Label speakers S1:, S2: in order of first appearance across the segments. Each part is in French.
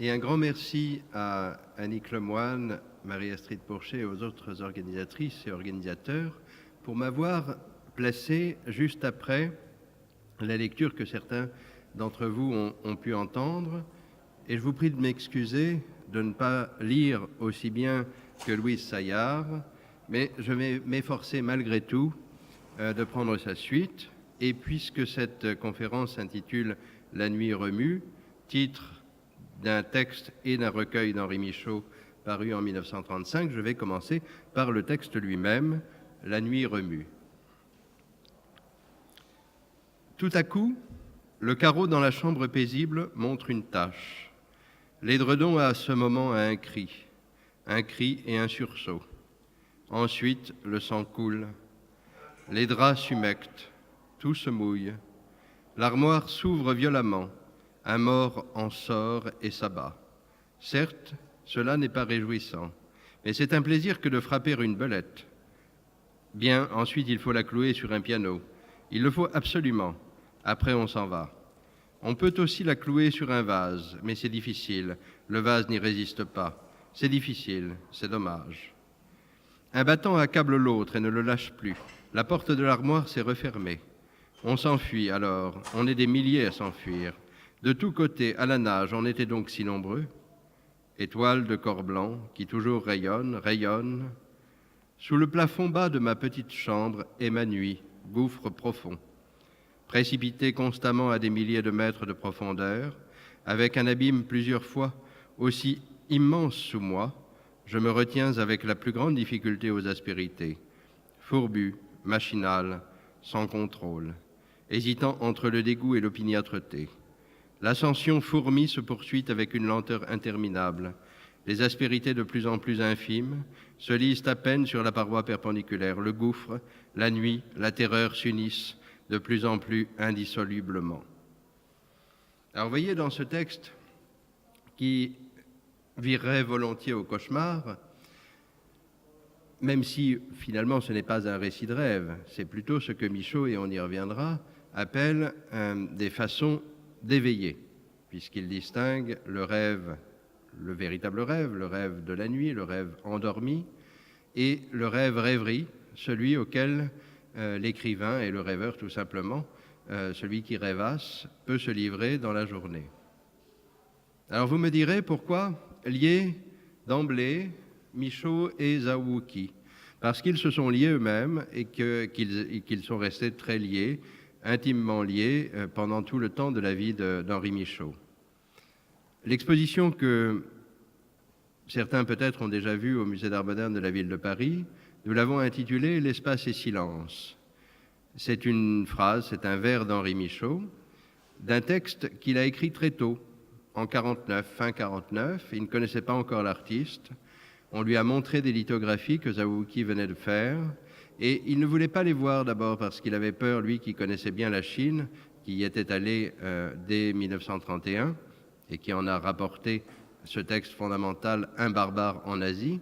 S1: Et un grand merci à Annick Lemoine, Marie-Astrid Pourchet et aux autres organisatrices et organisateurs pour m'avoir placé juste après la lecture que certains d'entre vous ont pu entendre. Et je vous prie de m'excuser de ne pas lire aussi bien que Louise Saillard, mais je vais m'efforcer malgré tout de prendre sa suite. Et puisque cette conférence s'intitule « La nuit remue », titre d'un texte et d'un recueil d'Henri Michaud paru en 1935, je vais commencer par le texte lui-même, « La nuit remue ». Tout à coup, le carreau dans la chambre paisible montre une tache. L'édredon a à ce moment un cri et un sursaut. Ensuite, le sang coule. Les draps s'humectent, tout se mouille. L'armoire s'ouvre violemment. Un mort en sort et s'abat. Certes, cela n'est pas réjouissant, mais c'est un plaisir que de frapper une belette. Bien, ensuite il faut la clouer sur un piano. Il le faut absolument. Après, on s'en va. On peut aussi la clouer sur un vase, mais c'est difficile. Le vase n'y résiste pas. C'est difficile, c'est dommage. Un battant accable l'autre et ne le lâche plus. La porte de l'armoire s'est refermée. On s'enfuit alors. On est des milliers à s'enfuir. De tous côtés, à la nage, on était donc si nombreux. Étoiles de corps blanc qui toujours rayonnent, rayonnent. Sous le plafond bas de ma petite chambre est ma nuit, gouffre profond. Précipité constamment à des milliers de mètres de profondeur, avec un abîme plusieurs fois aussi immense sous moi, je me retiens avec la plus grande difficulté aux aspérités, fourbu, machinal, sans contrôle, hésitant entre le dégoût et l'opiniâtreté. L'ascension fourmille se poursuit avec une lenteur interminable. Les aspérités de plus en plus infimes se lisent à peine sur la paroi perpendiculaire. Le gouffre, la nuit, la terreur s'unissent de plus en plus indissolublement. Alors, vous voyez dans ce texte qui virerait volontiers au cauchemar, même si finalement ce n'est pas un récit de rêve, c'est plutôt ce que Michaud, et on y reviendra, appelle des façons d'éveiller, puisqu'il distingue le rêve, le véritable rêve, le rêve de la nuit, le rêve endormi, et le rêve rêverie, celui auquel l'écrivain et le rêveur tout simplement, celui qui rêvasse, peut se livrer dans la journée. Alors vous me direz pourquoi lier d'emblée Michaud et Zawuki? Parce qu'ils se sont liés eux-mêmes et qu'ils sont restés très liés, intimement liés pendant tout le temps de la vie d'Henri Michaud. L'exposition que certains peut-être ont déjà vue au Musée d'Art moderne de la ville de Paris, nous l'avons intitulée « L'espace et silence ». C'est une phrase, c'est un vers d'Henri Michaud, d'un texte qu'il a écrit très tôt, en 49, fin 49. Il ne connaissait pas encore l'artiste. On lui a montré des lithographies que Zawuki venait de faire. Et il ne voulait pas les voir d'abord parce qu'il avait peur, lui qui connaissait bien la Chine, qui y était allé dès 1931 et qui en a rapporté ce texte fondamental « Un barbare en Asie ».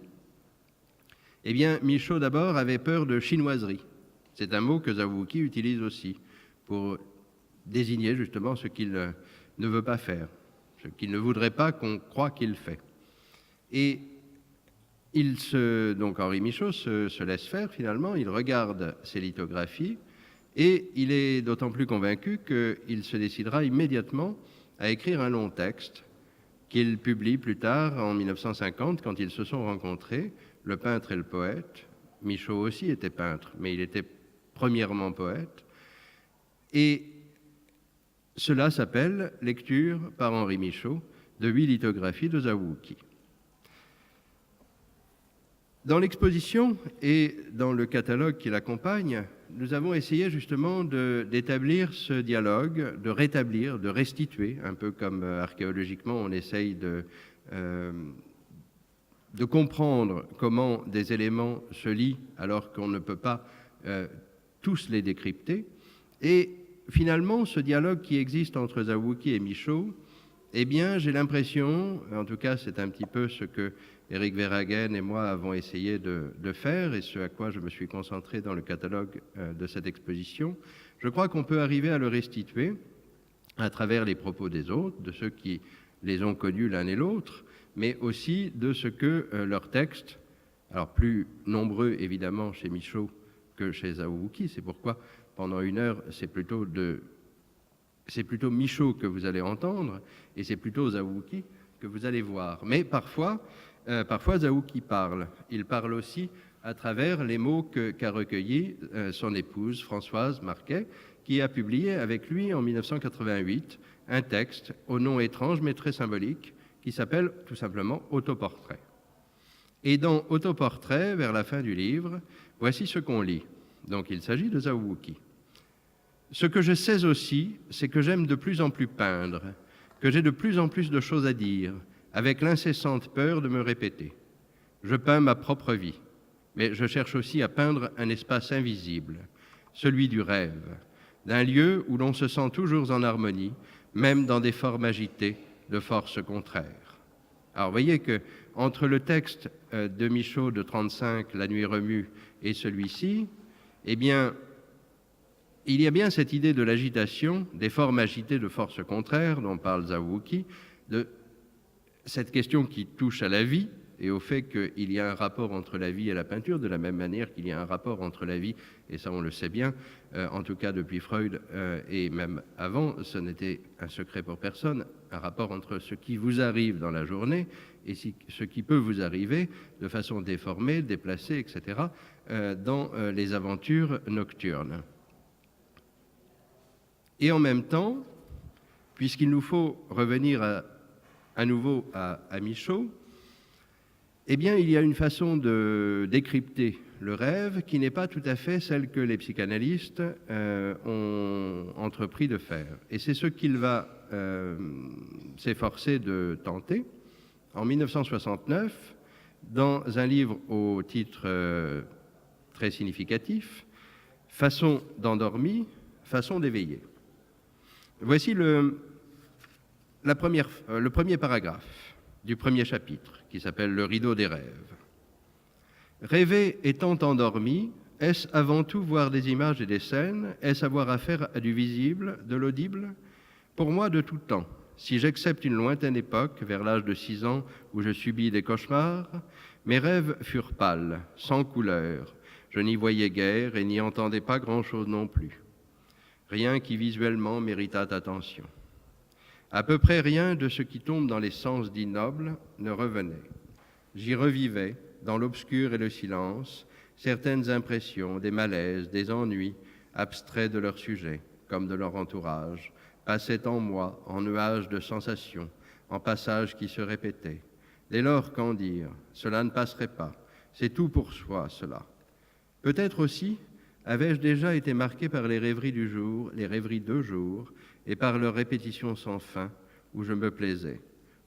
S1: Eh bien, Michaud d'abord avait peur de chinoiserie. C'est un mot que Zawuki utilise aussi pour désigner justement ce qu'il ne veut pas faire, ce qu'il ne voudrait pas qu'on croie qu'il fait. Et donc Henri Michaud se laisse faire finalement, il regarde ces lithographies et il est d'autant plus convaincu qu'il se décidera immédiatement à écrire un long texte qu'il publie plus tard en 1950 quand ils se sont rencontrés, le peintre et le poète. Michaud aussi était peintre, mais il était premièrement poète. Et cela s'appelle « Lecture par Henri Michaud de 8 lithographies de Zawuki ». Dans l'exposition et dans le catalogue qui l'accompagne, nous avons essayé justement d'établir ce dialogue, de rétablir, de restituer, un peu comme archéologiquement on essaye de comprendre comment des éléments se lient alors qu'on ne peut pas tous les décrypter. Et finalement, ce dialogue qui existe entre Zawuki et Michaud, eh bien, j'ai l'impression, en tout cas c'est un petit peu ce que Éric Verhagen et moi avons essayé de faire et ce à quoi je me suis concentré dans le catalogue de cette exposition, je crois qu'on peut arriver à le restituer à travers les propos des autres, de ceux qui les ont connus l'un et l'autre, mais aussi de ce que leurs textes, alors plus nombreux évidemment chez Michaud que chez Zawuki, c'est pourquoi pendant une heure c'est plutôt Michaud que vous allez entendre et c'est plutôt Zawuki que vous allez voir. Mais parfois Zawuki parle. Il parle aussi à travers les mots qu'a recueillis son épouse Françoise Marquet, qui a publié avec lui en 1988 un texte au nom étrange mais très symbolique qui s'appelle tout simplement Autoportrait. Et dans Autoportrait, vers la fin du livre, voici ce qu'on lit. Donc il s'agit de Zawuki. Ce que je sais aussi, c'est que j'aime de plus en plus peindre, que j'ai de plus en plus de choses à dire, avec l'incessante peur de me répéter. Je peins ma propre vie, mais je cherche aussi à peindre un espace invisible, celui du rêve, d'un lieu où l'on se sent toujours en harmonie, même dans des formes agitées de forces contraires. Alors vous voyez que entre le texte de Michaud de 35, La nuit remue, et celui-ci, eh bien, il y a bien cette idée de l'agitation, des formes agitées de forces contraires dont parle Zawuki, de cette question qui touche à la vie et au fait qu'il y a un rapport entre la vie et la peinture, de la même manière qu'il y a un rapport entre la vie, et ça on le sait bien, en tout cas depuis Freud et même avant, ce n'était un secret pour personne, un rapport entre ce qui vous arrive dans la journée et ce qui peut vous arriver de façon déformée, déplacée, etc., dans les aventures nocturnes. Et en même temps, puisqu'il nous faut revenir à nouveau à Michaud, eh bien, il y a une façon de décrypter le rêve qui n'est pas tout à fait celle que les psychanalystes ont entrepris de faire. Et c'est ce qu'il va s'efforcer de tenter en 1969 dans un livre au titre très significatif, « Façon d'endormi, façon d'éveiller ». Voici le premier paragraphe du premier chapitre, qui s'appelle « Le rideau des rêves ». Rêver étant endormi, est-ce avant tout voir des images et des scènes? Est-ce avoir affaire à du visible, de l'audible? Pour moi, de tout temps, si j'accepte une lointaine époque, vers l'âge de 6 ans, où je subis des cauchemars, mes rêves furent pâles, sans couleur. Je n'y voyais guère et n'y entendais pas grand-chose non plus. Rien qui visuellement méritât attention. À peu près rien de ce qui tombe dans les sens dits nobles ne revenait. J'y revivais, dans l'obscur et le silence, certaines impressions, des malaises, des ennuis, abstraits de leur sujet, comme de leur entourage, passaient en moi, en nuages de sensations, en passages qui se répétaient. Dès lors, qu'en dire? Cela ne passerait pas. C'est tout pour soi, cela. Peut-être aussi avais-je déjà été marqué par les rêveries du jour, les rêveries de jour, et par leur répétition sans fin, où je me plaisais.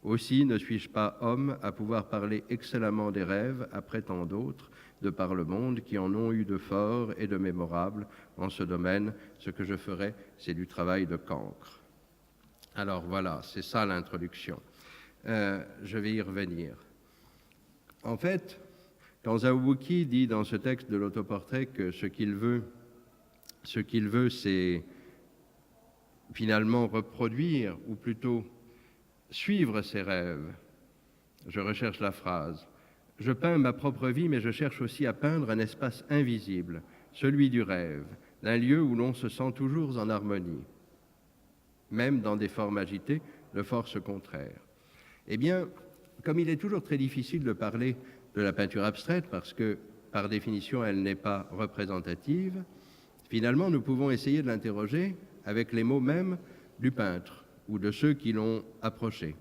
S1: Aussi ne suis-je pas homme à pouvoir parler excellemment des rêves après tant d'autres, de par le monde, qui en ont eu de forts et de mémorables. En ce domaine, ce que je ferai, c'est du travail de cancre. Alors voilà, c'est ça l'introduction. Je vais y revenir. En fait, quand Zawuki dit dans ce texte de l'autoportrait que ce qu'il veut, c'est finalement reproduire, ou plutôt suivre ses rêves. Je recherche la phrase. Je peins ma propre vie, mais je cherche aussi à peindre un espace invisible, celui du rêve, d'un lieu où l'on se sent toujours en harmonie, même dans des formes agitées de forces contraires. Eh bien, comme il est toujours très difficile de parler de la peinture abstraite, parce que, par définition, elle n'est pas représentative, finalement, nous pouvons essayer de l'interroger avec les mots mêmes du peintre ou de ceux qui l'ont approché.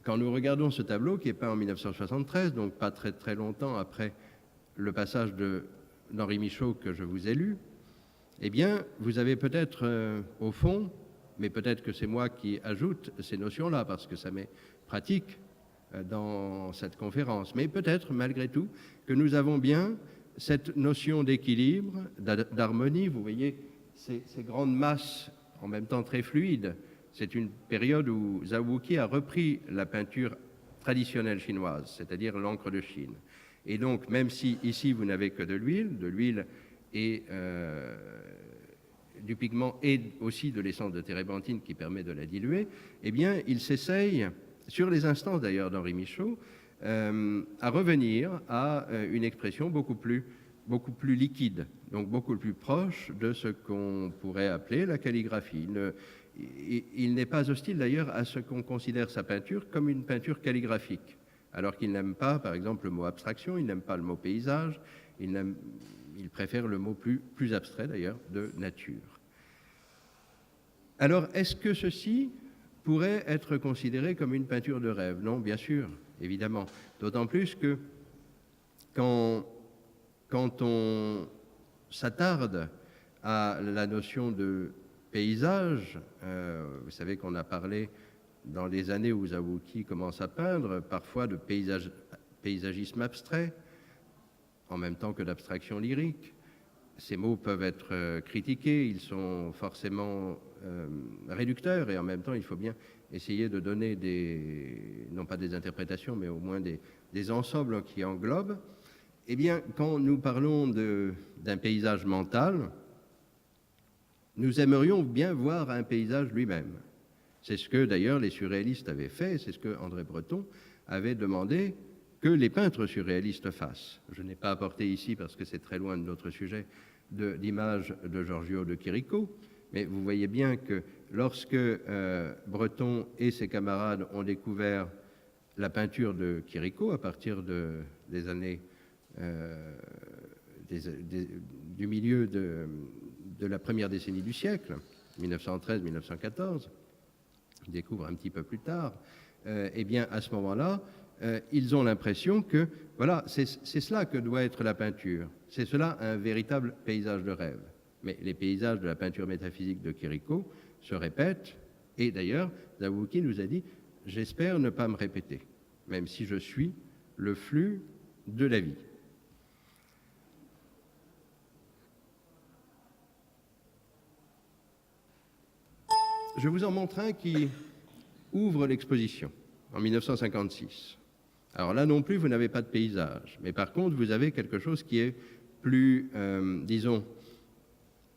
S1: Quand nous regardons ce tableau qui est peint en 1973, donc pas très très longtemps après le passage d'Henri Michaud que je vous ai lu, eh bien, vous avez peut-être au fond, mais peut-être que c'est moi qui ajoute ces notions-là, parce que ça m'est pratique dans cette conférence, mais peut-être malgré tout que nous avons bien cette notion d'équilibre, d'harmonie. Vous voyez ces grandes masses en même temps très fluides. C'est une période où Zawuki a repris la peinture traditionnelle chinoise, c'est-à-dire l'encre de Chine. Et donc, même si ici vous n'avez que de l'huile et du pigment et aussi de l'essence de térébenthine qui permet de la diluer, eh bien, il s'essaye, sur les instances d'ailleurs d'Henri Michaux, à revenir à une expression beaucoup plus liquide, donc beaucoup plus proche de ce qu'on pourrait appeler la calligraphie. Il n'est pas hostile d'ailleurs à ce qu'on considère sa peinture comme une peinture calligraphique, alors qu'il n'aime pas, par exemple, le mot abstraction, il n'aime pas le mot paysage, il préfère le mot plus abstrait d'ailleurs, de nature. Alors, est-ce que ceci pourrait être considéré comme une peinture de rêve? Non, bien sûr, évidemment. D'autant plus que quand on s'attarde à la notion de paysage, vous savez qu'on a parlé dans les années où Zawuki commence à peindre, parfois de paysagisme abstrait, en même temps que d'abstraction lyrique. Ces mots peuvent être critiqués, ils sont forcément réducteurs, et en même temps, il faut bien essayer de donner non pas des interprétations, mais au moins des ensembles qui englobent. Eh bien, quand nous parlons d'un paysage mental, nous aimerions bien voir un paysage lui-même. C'est ce que d'ailleurs les surréalistes avaient fait, c'est ce que André Breton avait demandé que les peintres surréalistes fassent. Je n'ai pas apporté ici, parce que c'est très loin de notre sujet, d'image de Giorgio de Chirico, mais vous voyez bien que lorsque Breton et ses camarades ont découvert la peinture de Chirico à partir des années du milieu de la première décennie du siècle, 1913-1914, ils découvrent un petit peu plus tard, eh bien à ce moment-là, ils ont l'impression que, voilà, c'est cela que doit être la peinture. C'est cela un véritable paysage de rêve. Mais les paysages de la peinture métaphysique de Chirico se répètent, et d'ailleurs, Zawuki nous a dit « J'espère ne pas me répéter, même si je suis le flux de la vie ». Je vous en montre un qui ouvre l'exposition en 1956. Alors là non plus, vous n'avez pas de paysage, mais par contre, vous avez quelque chose qui est plus, disons,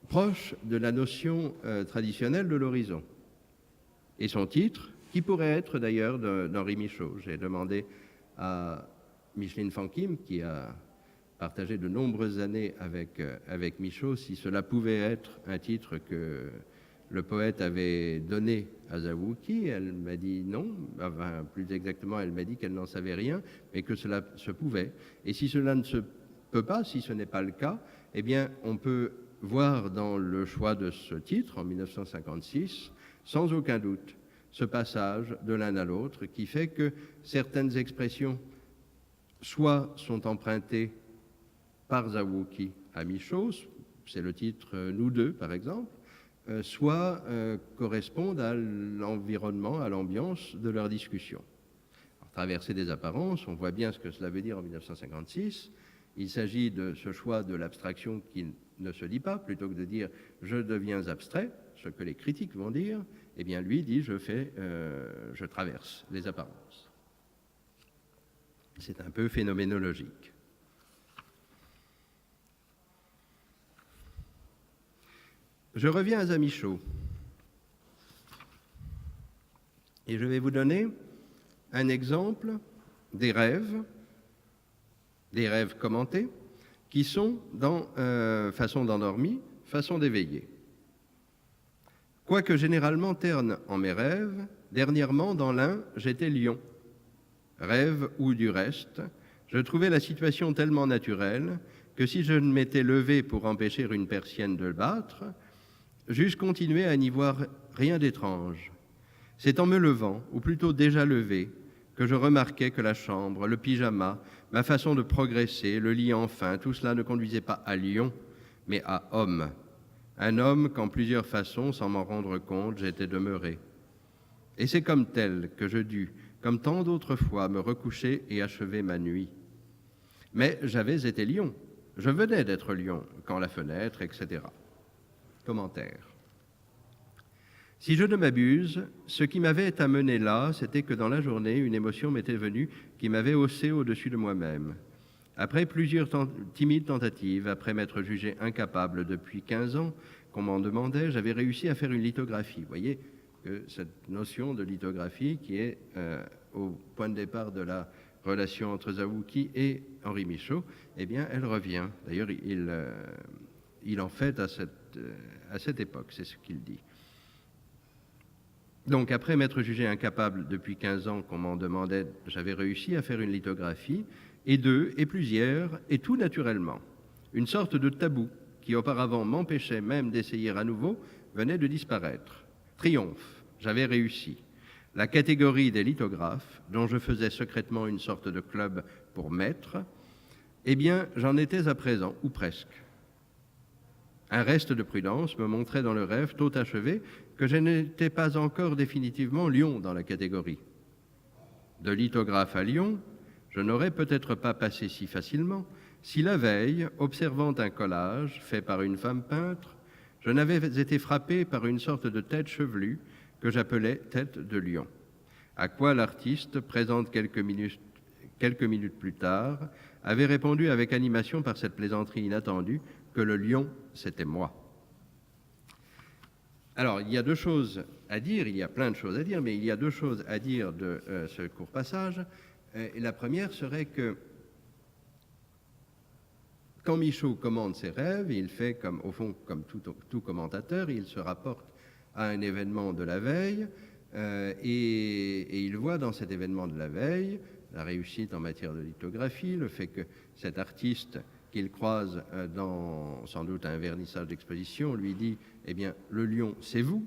S1: proche de la notion traditionnelle de l'horizon. Et son titre, qui pourrait être d'ailleurs d'Henri Michaux. J'ai demandé à Micheline Fankim, qui a partagé de nombreuses années avec Michaux, si cela pouvait être un titre que le poète avait donné à Zawuki. Elle m'a dit non, enfin, plus exactement, elle m'a dit qu'elle n'en savait rien, mais que cela se pouvait. Et si cela ne se peut pas, si ce n'est pas le cas, eh bien, on peut voir dans le choix de ce titre, en 1956, sans aucun doute, ce passage de l'un à l'autre qui fait que certaines expressions soit sont empruntées par Zawuki à Michaux, c'est le titre « Nous deux » par exemple, soit correspondent à l'environnement, à l'ambiance de leur discussion. Alors, traverser des apparences, on voit bien ce que cela veut dire en 1956. Il s'agit de ce choix de l'abstraction qui ne se dit pas, plutôt que de dire « je deviens abstrait », ce que les critiques vont dire, eh bien lui dit « je traverse les apparences ». C'est un peu phénoménologique. Je reviens à Michaux et je vais vous donner un exemple des rêves commentés, qui sont dans façon d'endormi, façon d'éveillé. Quoique généralement terne en mes rêves, dernièrement dans l'un, j'étais lion. Rêve où, du reste, je trouvais la situation tellement naturelle que si je ne m'étais levé pour empêcher une persienne de le battre, j'eusse continué à n'y voir rien d'étrange. C'est en me levant, ou plutôt déjà levé, que je remarquais que la chambre, le pyjama, ma façon de progresser, le lit enfin, tout cela ne conduisait pas à lion, mais à homme. Un homme qu'en plusieurs façons, sans m'en rendre compte, j'étais demeuré. Et c'est comme tel que je dus, comme tant d'autres fois, me recoucher et achever ma nuit. Mais j'avais été lion. Je venais d'être lion, quand la fenêtre, etc. Commentaire. Si je ne m'abuse, ce qui m'avait amené là, c'était que dans la journée, une émotion m'était venue qui m'avait haussé au-dessus de moi-même. Après plusieurs timides tentatives, après m'être jugé incapable depuis 15 ans qu'on m'en demandait, j'avais réussi à faire une lithographie. Vous voyez que cette notion de lithographie qui est au point de départ de la relation entre Zawuki et Henri Michaud, eh bien, elle revient. D'ailleurs, il en fait à cette époque, c'est ce qu'il dit. Donc, après m'être jugé incapable depuis 15 ans qu'on m'en demandait, j'avais réussi à faire une lithographie, et deux, et plusieurs, et tout naturellement. Une sorte de tabou qui auparavant m'empêchait même d'essayer à nouveau venait de disparaître. Triomphe, j'avais réussi. La catégorie des lithographes, dont je faisais secrètement une sorte de club pour maître, eh bien, j'en étais à présent, ou presque. Un reste de prudence me montrait dans le rêve, tôt achevé, que je n'étais pas encore définitivement lion dans la catégorie. De lithographe à lion, je n'aurais peut-être pas passé si facilement si la veille, observant un collage fait par une femme peintre, je n'avais été frappé par une sorte de tête chevelue que j'appelais tête de lion, à quoi l'artiste, présente quelques minutes plus tard, avait répondu avec animation par cette plaisanterie inattendue que le lion, c'était moi. Alors, il y a deux choses à dire, il y a plein de choses à dire, mais il y a deux choses à dire de ce court passage. Et la première serait que quand Michaud commande ses rêves, il fait au fond comme tout commentateur, il se rapporte à un événement de la veille et il voit dans cet événement de la veille la réussite en matière de lithographie, le fait que cet artiste qu'il croise dans sans doute un vernissage d'exposition lui dit « Eh bien, le lion, c'est vous ».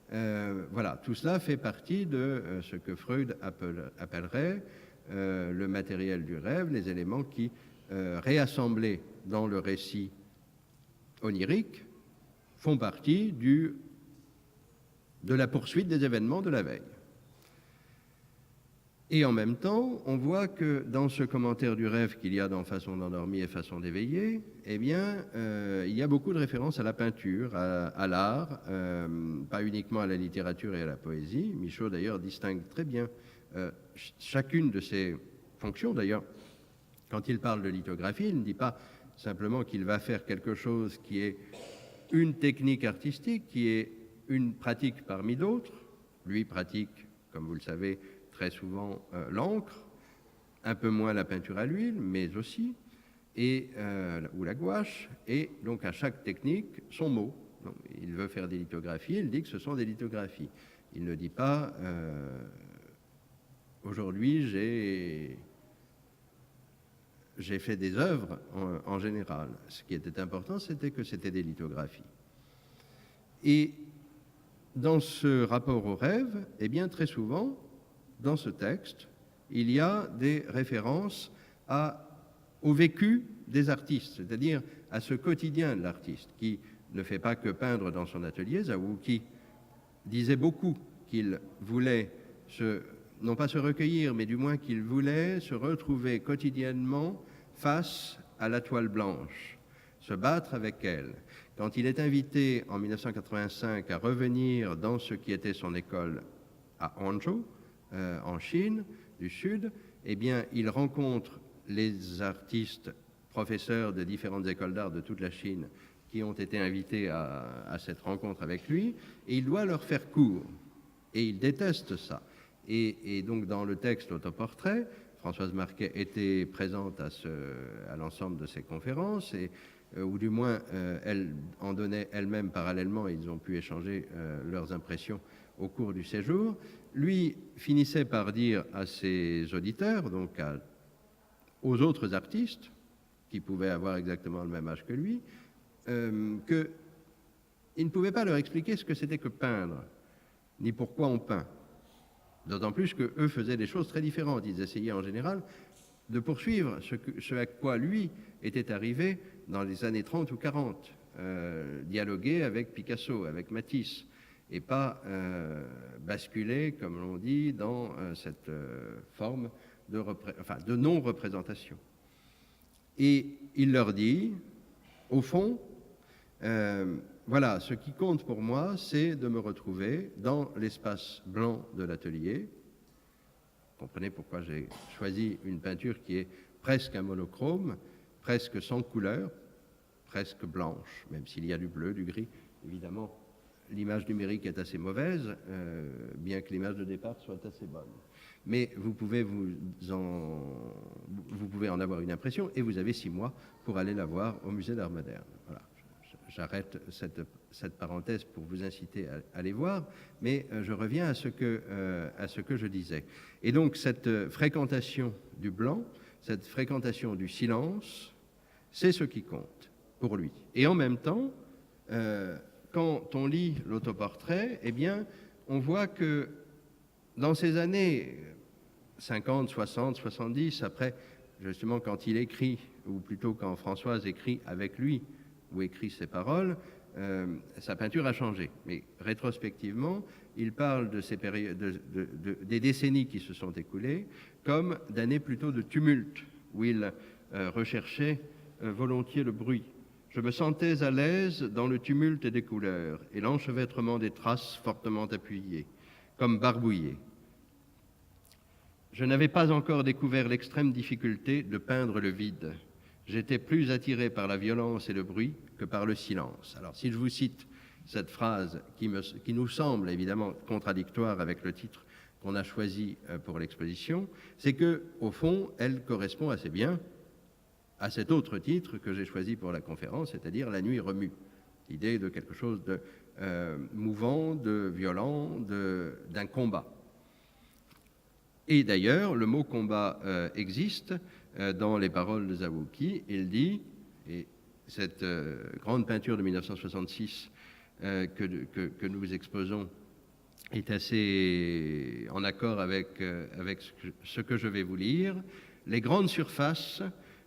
S1: Voilà, tout cela fait partie de ce que Freud appellerait le matériel du rêve, les éléments qui, réassemblés dans le récit onirique, font partie de la poursuite des événements de la veille. Et en même temps, on voit que dans ce commentaire du rêve qu'il y a dans Façon d'endormir et Façon d'éveiller, eh bien, il y a beaucoup de références à la peinture, à l'art, pas uniquement à la littérature et à la poésie. Michaud, d'ailleurs, distingue très bien chacune de ces fonctions. D'ailleurs, quand il parle de lithographie, il ne dit pas simplement qu'il va faire quelque chose qui est une technique artistique, qui est une pratique parmi d'autres. Lui pratique, comme vous le savez, très souvent l'encre, un peu moins la peinture à l'huile, mais aussi, ou la gouache, et donc à chaque technique, son mot. Donc, il veut faire des lithographies, il dit que ce sont des lithographies. Il ne dit pas aujourd'hui j'ai fait des œuvres en général. Ce qui était important, c'était que c'était des lithographies. Et dans ce rapport au rêve, eh bien très souvent, dans ce texte, il y a des références au vécu des artistes, c'est-à-dire à ce quotidien de l'artiste qui ne fait pas que peindre dans son atelier. Zawuki disait beaucoup qu'il voulait non pas se recueillir, mais du moins qu'il voulait se retrouver quotidiennement face à la toile blanche, se battre avec elle. Quand il est invité en 1985 à revenir dans ce qui était son école à Hangzhou, en Chine du Sud, eh bien, il rencontre les artistes professeurs de différentes écoles d'art de toute la Chine qui ont été invités à cette rencontre avec lui, et il doit leur faire cours. Et il déteste ça. Et donc, dans le texte Autoportrait, Françoise Marquet était présente à l'ensemble de ces conférences, ou du moins, elle en donnait elle-même parallèlement, et ils ont pu échanger leurs impressions au cours du séjour. Lui finissait par dire à ses auditeurs, donc aux autres artistes, qui pouvaient avoir exactement le même âge que lui, qu'il ne pouvait pas leur expliquer ce que c'était que peindre, ni pourquoi on peint. D'autant plus qu'eux faisaient des choses très différentes. Ils essayaient en général de poursuivre ce à quoi lui était arrivé dans les années 30 ou 40, dialoguer avec Picasso, avec Matisse, et pas basculer, comme l'on dit, dans cette forme de non-représentation. Et il leur dit, au fond, voilà, ce qui compte pour moi, c'est de me retrouver dans l'espace blanc de l'atelier. Vous comprenez pourquoi j'ai choisi une peinture qui est presque un monochrome, presque sans couleur, presque blanche, même s'il y a du bleu, du gris. Évidemment, l'image numérique est assez mauvaise, bien que l'image de départ soit assez bonne. Mais vous pouvez en avoir une impression, et vous avez 6 mois pour aller la voir au Musée d'Art moderne. Voilà. J'arrête cette parenthèse pour vous inciter à aller voir, mais je reviens à ce que je disais. Et donc, cette fréquentation du blanc, cette fréquentation du silence, c'est ce qui compte pour lui. Et en même temps, quand on lit l'autoportrait, eh bien, on voit que dans ces années 50, 60, 70, après, justement, quand il écrit, ou plutôt quand Françoise écrit avec lui, ou écrit ses paroles, sa peinture a changé. Mais rétrospectivement, il parle de ces périodes, des décennies qui se sont écoulées comme d'années plutôt de tumulte, où il recherchait volontiers le bruit. Je me sentais à l'aise dans le tumulte des couleurs et l'enchevêtrement des traces fortement appuyées, comme barbouillées. Je n'avais pas encore découvert l'extrême difficulté de peindre le vide. J'étais plus attiré par la violence et le bruit que par le silence. Alors, si je vous cite cette phrase qui nous semble évidemment contradictoire avec le titre qu'on a choisi pour l'exposition, c'est que, au fond, elle correspond assez bien à cet autre titre que j'ai choisi pour la conférence, c'est-à-dire La nuit remue. L'idée de quelque chose de mouvant, de violent, d'un combat. Et d'ailleurs, le mot combat existe dans les paroles de Zawuki. Il dit, et cette grande peinture de 1966 que nous exposons est assez en accord avec ce que je vais vous lire. Les grandes surfaces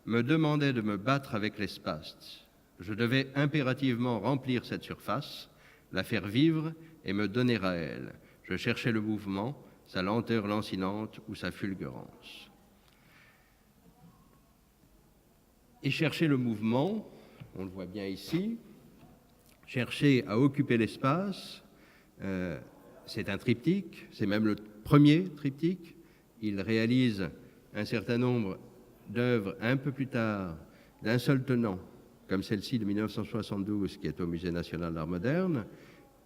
S1: me demandaient de me battre avec l'espace. Je devais impérativement remplir cette surface, la faire vivre et me donner à elle. Je cherchais le mouvement, sa lenteur lancinante ou sa fulgurance. Et chercher le mouvement, on le voit bien ici, chercher à occuper l'espace, c'est un triptyque, c'est même le premier triptyque. Il réalise un certain nombre d'œuvres un peu plus tard, d'un seul tenant, comme celle-ci de 1972, qui est au Musée national d'art moderne,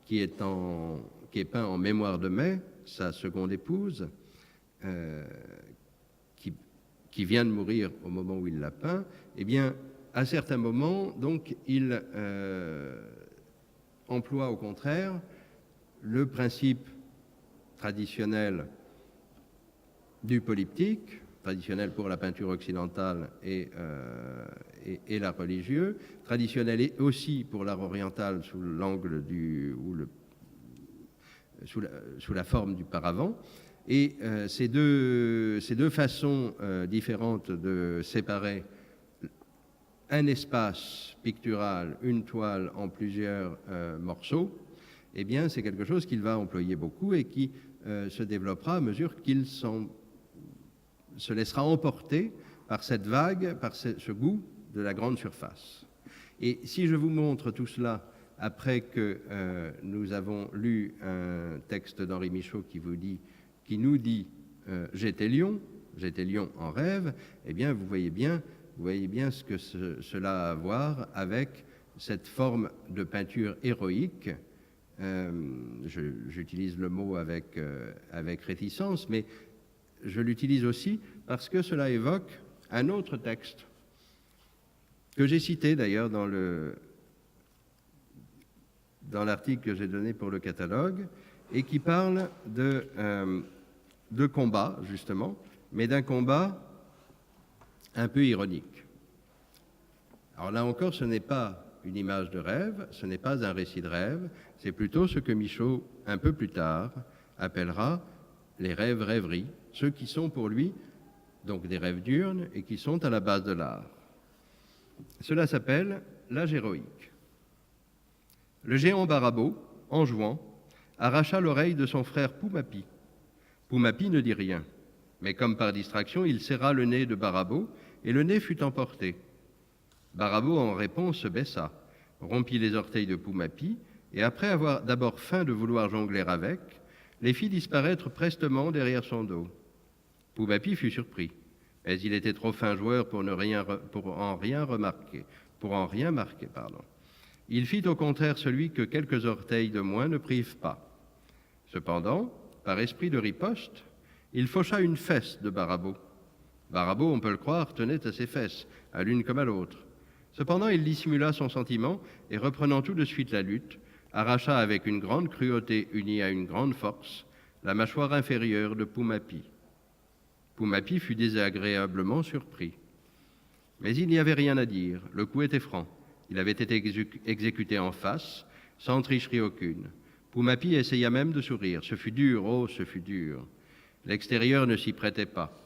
S1: qui est peint en mémoire de Mai, sa seconde épouse, qui vient de mourir au moment où il l'a peint. Eh bien, à certains moments, donc, il emploie au contraire le principe traditionnel du polyptyque, traditionnel pour la peinture occidentale et l'art religieux, traditionnel et aussi pour l'art oriental sous l'angle sous la forme du paravent. Et ces deux façons différentes de séparer un espace pictural, une toile en plusieurs morceaux, eh bien, c'est quelque chose qu'il va employer beaucoup et qui se développera à mesure qu'il se laissera emporter par cette vague, par ce goût de la grande surface. Et si je vous montre tout cela après que nous avons lu un texte d'Henri Michaud qui nous dit j'étais lion en rêve, eh bien vous voyez bien ce que cela a à voir avec cette forme de peinture héroïque. J'utilise le mot avec réticence, mais je l'utilise aussi parce que cela évoque un autre texte que j'ai cité d'ailleurs dans l'article que j'ai donné pour le catalogue et qui parle de combat, justement, mais d'un combat un peu ironique. Alors là encore, ce n'est pas une image de rêve, ce n'est pas un récit de rêve, c'est plutôt ce que Michaud, un peu plus tard, appellera les rêves-rêveries, ceux qui sont pour lui donc des rêves diurnes et qui sont à la base de l'art. Cela s'appelle l'âge héroïque. Le géant Barabo, en jouant, arracha l'oreille de son frère Poumapi. Poumapi ne dit rien, mais comme par distraction, il serra le nez de Barabo et le nez fut emporté. Barabo, en réponse, se baissa, rompit les orteils de Poumapi et après avoir d'abord feint de vouloir jongler avec, les fit disparaître prestement derrière son dos. Poumapi fut surpris, mais il était trop fin joueur pour en rien marquer. Il fit au contraire celui que quelques orteils de moins ne privent pas. Cependant, par esprit de riposte, il faucha une fesse de Barabeau. Barabeau, on peut le croire, tenait à ses fesses, à l'une comme à l'autre. Cependant, il dissimula son sentiment et, reprenant tout de suite la lutte, arracha avec une grande cruauté unie à une grande force la mâchoire inférieure de Poumapi. Poumapi fut désagréablement surpris. Mais il n'y avait rien à dire, le coup était franc. Il avait été exécuté en face, sans tricherie aucune. Poumapi essaya même de sourire. Ce fut dur, oh, ce fut dur. L'extérieur ne s'y prêtait pas,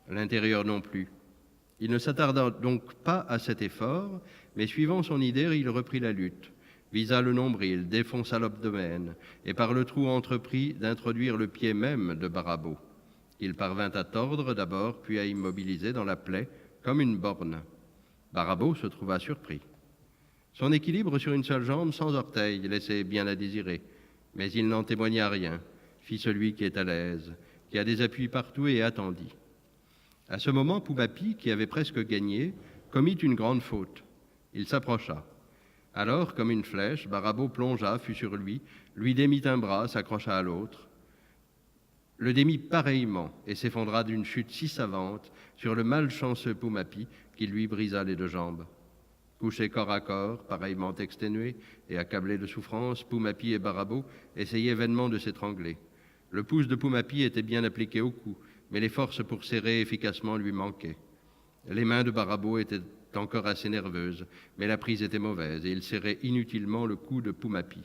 S1: l'intérieur non plus. Il ne s'attarda donc pas à cet effort, mais suivant son idée, il reprit la lutte, visa le nombril, défonça l'abdomen, et par le trou entreprit d'introduire le pied même de Barabeau. Il parvint à tordre d'abord, puis à immobiliser dans la plaie, comme une borne. Barabeau se trouva surpris. Son équilibre sur une seule jambe, sans orteil, laissait bien à désirer, mais il n'en témoigna rien, fit celui qui est à l'aise, qui a des appuis partout et attendit. À ce moment, Poumapi, qui avait presque gagné, commit une grande faute. Il s'approcha. Alors, comme une flèche, Barabeau plongea, fut sur lui démit un bras, s'accrocha à l'autre, le démit pareillement et s'effondra d'une chute si savante sur le malchanceux Poumapi qu'il lui brisa les deux jambes. Couchés corps à corps, pareillement exténués et accablés de souffrance, Poumapi et Barabeau essayaient vainement de s'étrangler. Le pouce de Poumapi était bien appliqué au cou, mais les forces pour serrer efficacement lui manquaient. Les mains de Barabeau étaient encore assez nerveuses, mais la prise était mauvaise et il serrait inutilement le cou de Poumapi.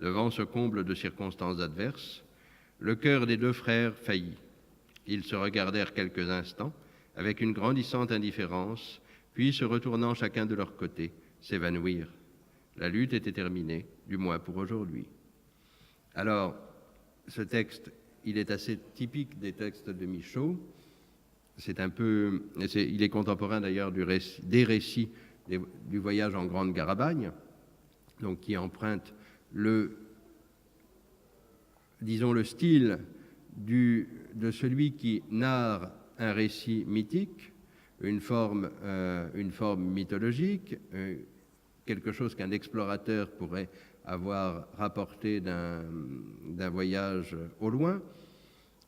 S1: Devant ce comble de circonstances adverses, le cœur des deux frères faillit. Ils se regardèrent quelques instants avec une grandissante indifférence, puis, se retournant chacun de leur côté, s'évanouirent. La lutte était terminée, du moins pour aujourd'hui. Alors, ce texte, il est assez typique des textes de Michau. Il est contemporain d'ailleurs des récits du voyage en Grande Garabagne, donc qui emprunte le style de celui qui narre un récit mythique, une forme mythologique, quelque chose qu'un explorateur pourrait avoir rapporté d'un voyage au loin.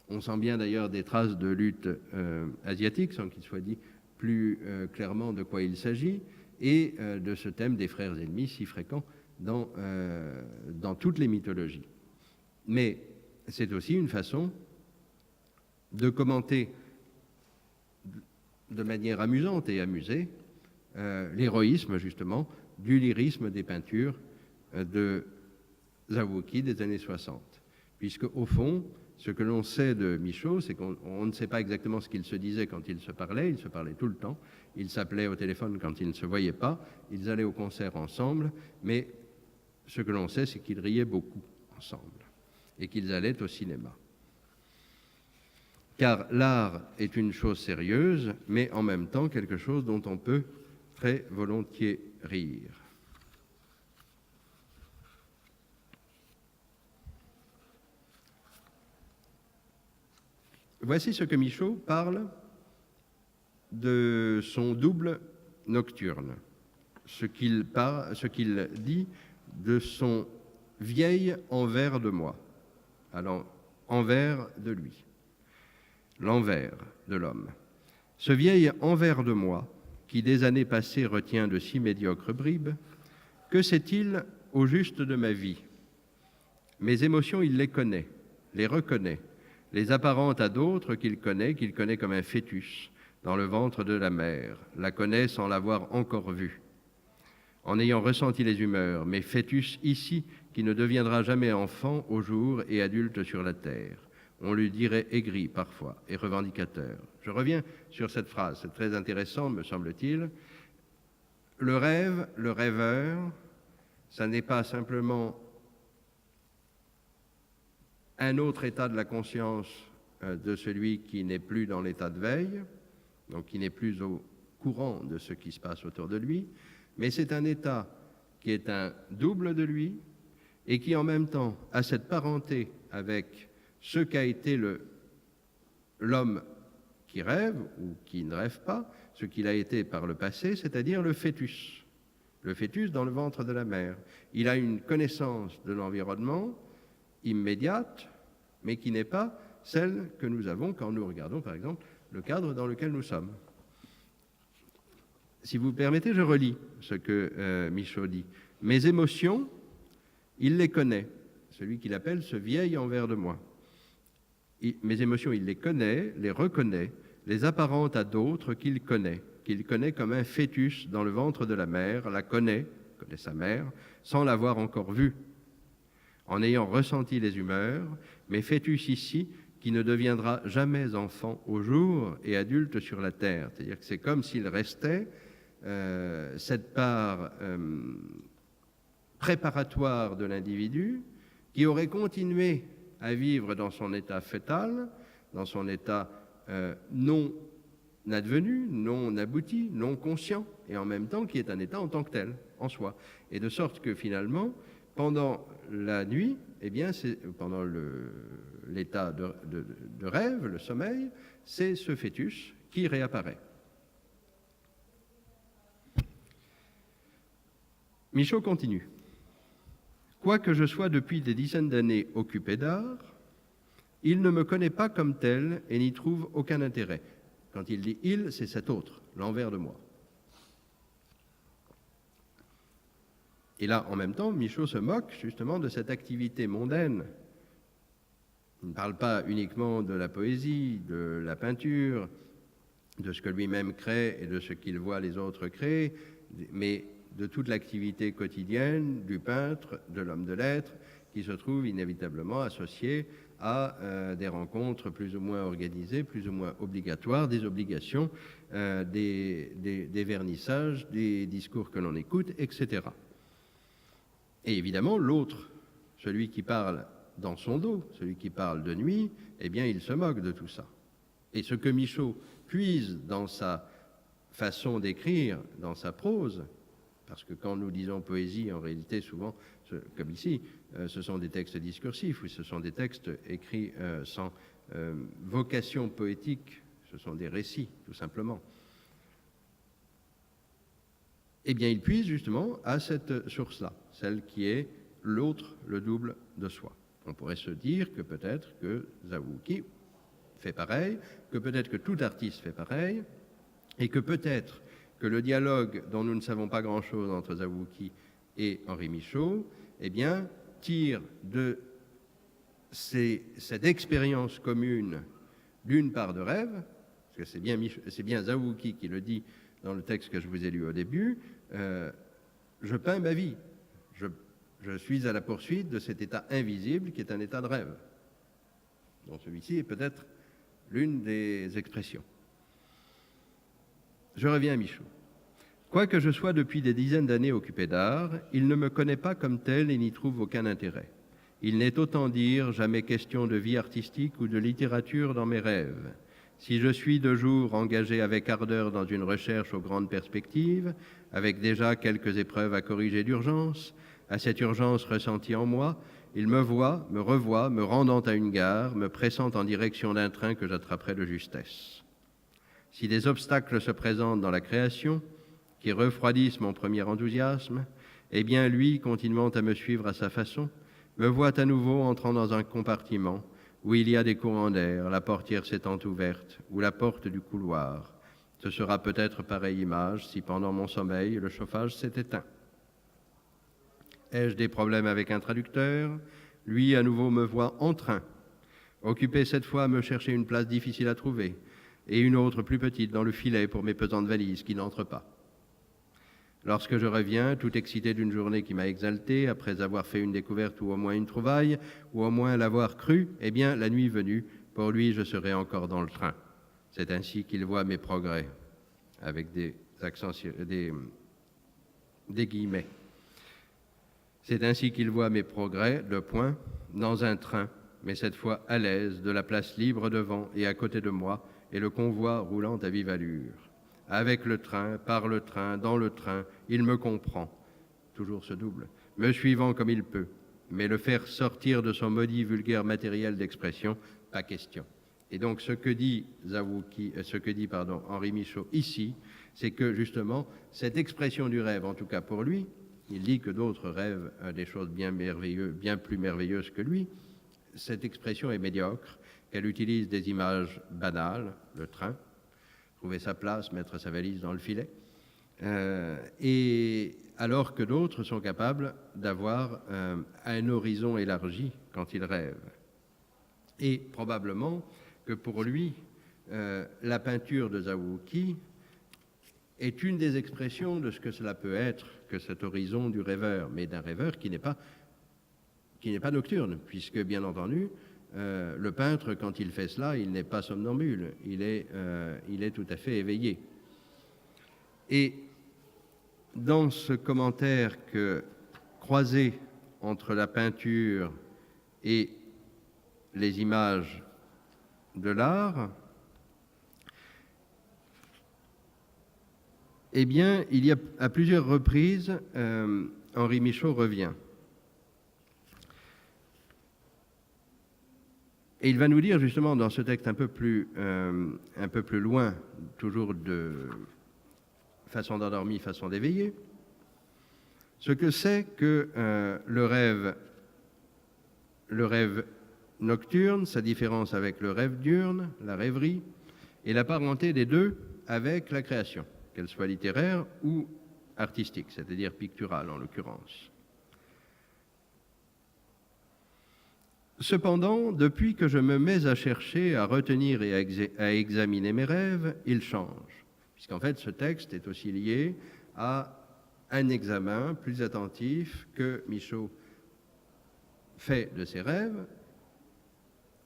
S1: On sent bien d'ailleurs des traces de lutte asiatique, sans qu'il soit dit plus clairement de quoi il s'agit, et de ce thème des frères ennemis si fréquent dans toutes les mythologies. Mais c'est aussi une façon de commenter de manière amusante et amusée l'héroïsme, justement, du lyrisme des peintures de Zawuki des années 60. Puisque, au fond, ce que l'on sait de Michau, c'est qu'on ne sait pas exactement ce qu'ils se disaient quand ils se parlaient tout le temps, ils s'appelaient au téléphone quand ils ne se voyaient pas, ils allaient au concert ensemble, mais ce que l'on sait, c'est qu'ils riaient beaucoup ensemble et qu'ils allaient au cinéma. Car l'art est une chose sérieuse, mais en même temps quelque chose dont on peut très volontiers rire. Voici ce que Michau parle de son double nocturne, ce qu'il dit de son vieil envers de moi, alors envers de lui, l'envers de l'homme. Ce vieil envers de moi, qui des années passées retient de si médiocres bribes, que sait-il au juste de ma vie? Mes émotions, il les connaît, les reconnaît, les apparente à d'autres qu'il connaît comme un fœtus dans le ventre de la mère, la connaît sans l'avoir encore vue, en ayant ressenti les humeurs, mais fœtus ici qui ne deviendra jamais enfant au jour et adulte sur la terre. On lui dirait aigri parfois et revendicateur. Je reviens sur cette phrase, c'est très intéressant, me semble-t-il. Le rêve, le rêveur, ça n'est pas simplement un autre état de la conscience de celui qui n'est plus dans l'état de veille, donc qui n'est plus au courant de ce qui se passe autour de lui, mais c'est un état qui est un double de lui et qui en même temps a cette parenté avec ce qu'a été l'homme qui rêve ou qui ne rêve pas, ce qu'il a été par le passé, c'est-à-dire le fœtus dans le ventre de la mère. Il a une connaissance de l'environnement immédiate, mais qui n'est pas celle que nous avons quand nous regardons, par exemple, le cadre dans lequel nous sommes. Si vous permettez, je relis ce que Michaud dit. Mes émotions, il les connaît, celui qu'il appelle ce vieil envers de moi. Mes émotions, il les connaît, les reconnaît, les apparente à d'autres qu'il connaît comme un fœtus dans le ventre de la mère, la connaît sa mère, sans l'avoir encore vue, en ayant ressenti les humeurs, mais fœtus ici, qui ne deviendra jamais enfant au jour et adulte sur la terre. C'est-à-dire que c'est comme s'il restait cette part préparatoire de l'individu qui aurait continué à vivre dans son état fœtal, dans son état non advenu, non abouti, non conscient, et en même temps qui est un état en tant que tel, en soi. Et de sorte que finalement, pendant la nuit, eh bien, pendant l'état de rêve, le sommeil, c'est ce fœtus qui réapparaît. Michaud continue. Quoique je sois depuis des dizaines d'années occupé d'art, il ne me connaît pas comme tel et n'y trouve aucun intérêt. Quand il dit « il », c'est cet autre, l'envers de moi. Et là, en même temps, Michaud se moque justement de cette activité mondaine. Il ne parle pas uniquement de la poésie, de la peinture, de ce que lui-même crée et de ce qu'il voit les autres créer, mais de toute l'activité quotidienne du peintre, de l'homme de lettres, qui se trouve inévitablement associé à des rencontres plus ou moins organisées, plus ou moins obligatoires, des obligations, des vernissages, des discours que l'on écoute, etc. Et évidemment, l'autre, celui qui parle dans son dos, celui qui parle de nuit, eh bien, il se moque de tout ça. Et ce que Michaud puise dans sa façon d'écrire, dans sa prose, parce que quand nous disons poésie, en réalité, souvent, comme ici, ce sont des textes discursifs, ou ce sont des textes écrits sans vocation poétique, ce sont des récits, tout simplement. Eh bien, il puise justement à cette source-là, celle qui est l'autre, le double de soi. On pourrait se dire que peut-être que Zawuki fait pareil, que peut-être que tout artiste fait pareil, et que peut-être que le dialogue dont nous ne savons pas grand-chose entre Zawuki et Henri Michaud, eh bien, tire de cette expérience commune d'une part de rêve, parce que c'est bien Zawuki qui le dit dans le texte que je vous ai lu au début, je peins ma vie, je suis à la poursuite de cet état invisible qui est un état de rêve, dont celui-ci est peut-être l'une des expressions. Je reviens à Michaud. Quoique je sois depuis des dizaines d'années occupé d'art, il ne me connaît pas comme tel et n'y trouve aucun intérêt. Il n'est autant dire jamais question de vie artistique ou de littérature dans mes rêves. Si je suis de jour engagé avec ardeur dans une recherche aux grandes perspectives, avec déjà quelques épreuves à corriger d'urgence, à cette urgence ressentie en moi, il me voit, me revoit, me rendant à une gare, me pressant en direction d'un train que j'attraperai de justesse. Si des obstacles se présentent dans la création, qui refroidissent mon premier enthousiasme, eh bien lui, continuant à me suivre à sa façon, me voit à nouveau entrant dans un compartiment où il y a des courants d'air, la portière s'étant ouverte, ou la porte du couloir. Ce sera peut-être pareille image si pendant mon sommeil le chauffage s'est éteint. Ai-je des problèmes avec un traducteur? Lui, à nouveau, me voit en train, occupé cette fois à me chercher une place difficile à trouver, et une autre plus petite dans le filet pour mes pesantes valises qui n'entrent pas. Lorsque je reviens, tout excité d'une journée qui m'a exalté, après avoir fait une découverte ou au moins une trouvaille, ou au moins l'avoir cru, eh bien, la nuit venue, pour lui, je serai encore dans le train. C'est ainsi qu'il voit mes progrès, avec des accents, des guillemets. C'est ainsi qu'il voit mes progrès, le point, dans un train, mais cette fois à l'aise, de la place libre devant et à côté de moi, et le convoi roulant à vive allure. Avec le train, par le train, dans le train, il me comprend, toujours ce double, me suivant comme il peut, mais le faire sortir de son maudit vulgaire matériel d'expression, pas question. Et donc ce que dit Henri Michaud ici, c'est que justement cette expression du rêve, en tout cas pour lui, il dit que d'autres rêvent des choses bien plus merveilleuses que lui, cette expression est médiocre, qu'elle utilise des images banales, le train, trouver sa place, mettre sa valise dans le filet, et alors que d'autres sont capables d'avoir un horizon élargi quand ils rêvent. Et probablement que pour lui, la peinture de Zawuki est une des expressions de ce que cela peut être que cet horizon du rêveur, mais d'un rêveur qui n'est pas nocturne, puisque bien entendu, le peintre, quand il fait cela, il n'est pas somnambule, il est tout à fait éveillé. Et dans ce commentaire croisé entre la peinture et les images de l'art, eh bien, il y a à plusieurs reprises, Henri Michaud revient. Et il va nous dire justement dans ce texte un peu plus loin, toujours de façon d'endormi, façon d'éveiller, ce que c'est que le rêve nocturne, sa différence avec le rêve diurne, la rêverie, et la parenté des deux avec la création, qu'elle soit littéraire ou artistique, c'est-à-dire picturale en l'occurrence. Cependant, depuis que je me mets à chercher, à retenir et à examiner mes rêves, ils changent. Puisqu'en fait, ce texte est aussi lié à un examen plus attentif que Michaud fait de ses rêves,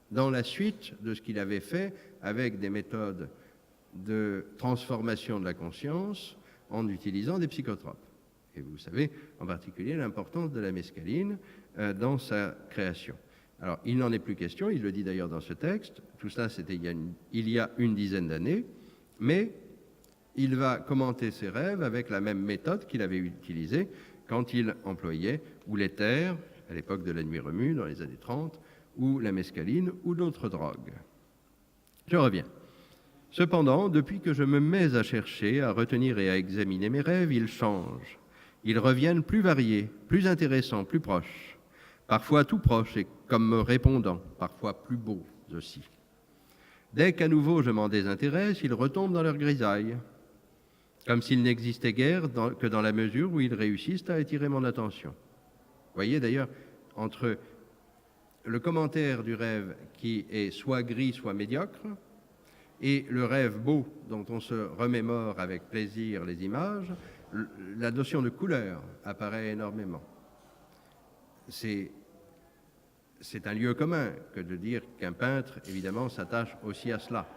S1: dans la suite de ce qu'il avait fait avec des méthodes de transformation de la conscience en utilisant des psychotropes. Et vous savez en particulier l'importance de la mescaline dans sa création. Alors, il n'en est plus question, il le dit d'ailleurs dans ce texte, tout cela c'était il y a une dizaine d'années, mais il va commenter ses rêves avec la même méthode qu'il avait utilisée quand il employait ou l'éther, à l'époque de la nuit remue, dans les années 30, ou la mescaline, ou d'autres drogues. Je reviens. Cependant, depuis que je me mets à chercher, à retenir et à examiner mes rêves, ils changent. Ils reviennent plus variés, plus intéressants, plus proches. Parfois tout proches et comme me répondant, parfois plus beaux aussi. Dès qu'à nouveau je m'en désintéresse, ils retombent dans leur grisaille, comme s'ils n'existaient guère que dans la mesure où ils réussissent à attirer mon attention. Vous voyez d'ailleurs, entre le commentaire du rêve qui est soit gris, soit médiocre, et le rêve beau dont on se remémore avec plaisir les images, la notion de couleur apparaît énormément. C'est un lieu commun que de dire qu'un peintre, évidemment, s'attache aussi à cela.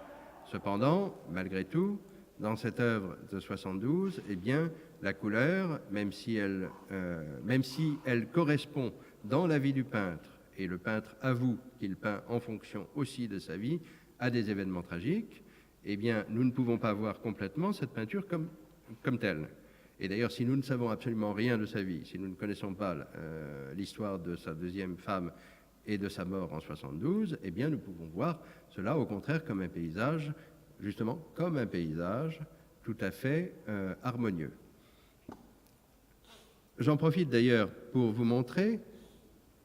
S1: Cependant, malgré tout, dans cette œuvre de 72, eh bien, la couleur, même si elle correspond dans la vie du peintre, et le peintre avoue qu'il peint en fonction aussi de sa vie, à des événements tragiques, eh bien, nous ne pouvons pas voir complètement cette peinture comme telle. Et d'ailleurs, si nous ne savons absolument rien de sa vie, si nous ne connaissons pas l'histoire de sa deuxième femme et de sa mort en 72, eh bien, nous pouvons voir cela, au contraire, comme un paysage, justement, comme un paysage tout à fait harmonieux. J'en profite d'ailleurs pour vous montrer,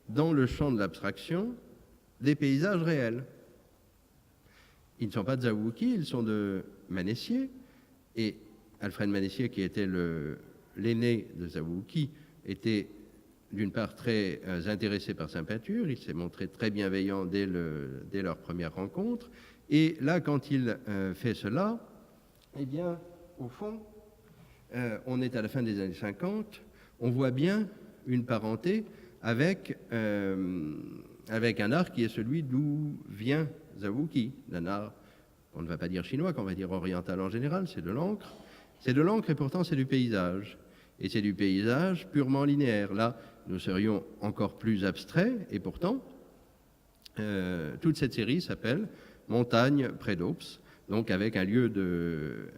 S1: dans le champ de l'abstraction, des paysages réels. Ils ne sont pas de Zawuki, ils sont de Manessier. Et Alfred Manessier, qui était l'aîné de Zawuki, était d'une part très intéressé par sa peinture. Il s'est montré très bienveillant dès leur première rencontre. Et là, quand il fait cela, eh bien, au fond, on est à la fin des années 50, on voit bien une parenté avec un art qui est celui d'où vient Zawuki, d'un art, on ne va pas dire chinois, qu'on va dire oriental en général, c'est de l'encre. C'est de l'encre et pourtant c'est du paysage. Et c'est du paysage purement linéaire. Là, nous serions encore plus abstraits, et pourtant, toute cette série s'appelle Montagne près d'Aupes, donc avec un lieu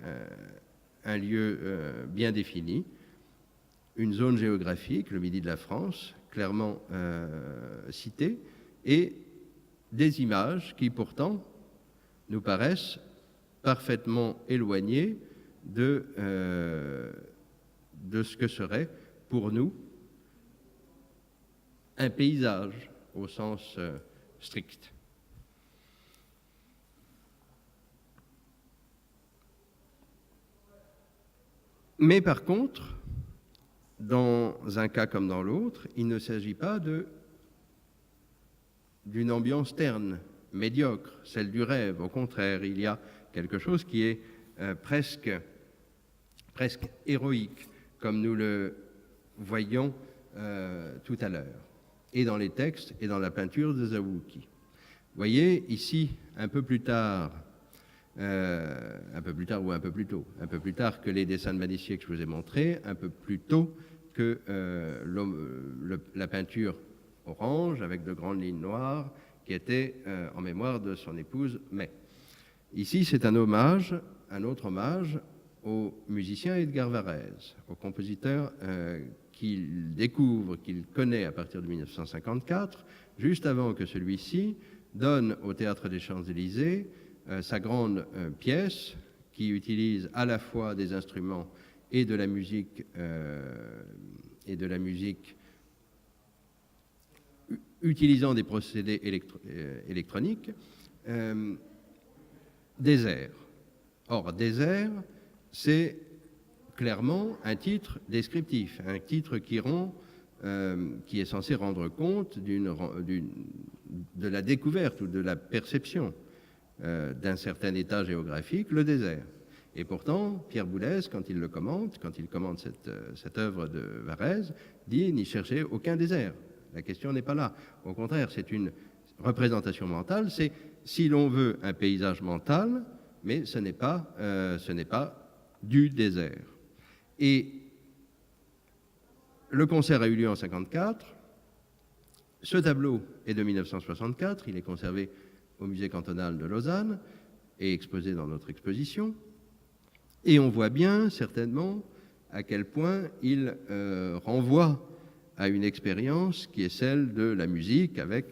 S1: bien défini, une zone géographique, le midi de la France, clairement citée, et des images qui pourtant nous paraissent parfaitement éloignés de ce que serait pour nous un paysage au sens strict. Mais par contre, dans un cas comme dans l'autre, il ne s'agit pas d'une ambiance terne, médiocre, celle du rêve. Au contraire, il y a quelque chose qui est presque héroïque, comme nous le voyions tout à l'heure, et dans les textes et dans la peinture de Zawuki. Vous voyez, ici, un peu plus tard ou un peu plus tard que les dessins de Manissier que je vous ai montrés, un peu plus tôt que la peinture orange avec de grandes lignes noires qui était en mémoire de son épouse May. Ici, c'est un autre hommage au musicien Edgar Varèse, au compositeur qu'il découvre, qu'il connaît à partir de 1954, juste avant que celui-ci donne au Théâtre des Champs-Élysées sa grande pièce qui utilise à la fois des instruments et de la musique utilisant des procédés électroniques, Désert. Or, Désert, c'est clairement un titre descriptif, un titre qui est censé rendre compte de la découverte ou de la perception d'un certain état géographique, le désert. Et pourtant, Pierre Boulez, quand il commente cette œuvre de Varèse, dit n'y cherchez aucun désert. La question n'est pas là. Au contraire, c'est une représentation mentale, c'est si l'on veut un paysage mental, mais ce n'est pas du désert. Et le concert a eu lieu en 1954. Ce tableau est de 1964, il est conservé au musée cantonal de Lausanne et exposé dans notre exposition. Et on voit bien, certainement, à quel point il renvoie à une expérience qui est celle de la musique, avec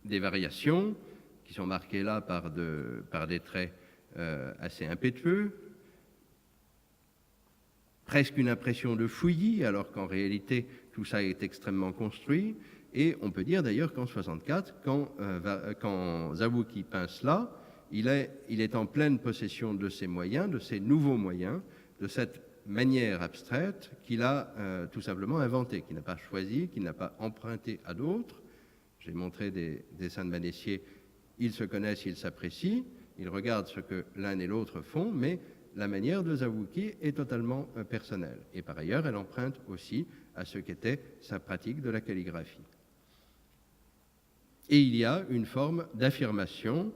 S1: des variations qui sont marquées là par des traits assez impétueux, presque une impression de fouillis, alors qu'en réalité, tout ça est extrêmement construit. Et on peut dire d'ailleurs qu'en 1964, quand Zawuki peint cela, il est en pleine possession de ses moyens, de ses nouveaux moyens, de cette manière abstraite qu'il a tout simplement inventée, qu'il n'a pas choisie, qu'il n'a pas emprunté à d'autres. J'ai montré des dessins de Manessier, ils se connaissent, ils s'apprécient, ils regardent ce que l'un et l'autre font, mais la manière de Zawuki est totalement personnelle. Et par ailleurs, elle emprunte aussi à ce qu'était sa pratique de la calligraphie. Et il y a une forme d'affirmation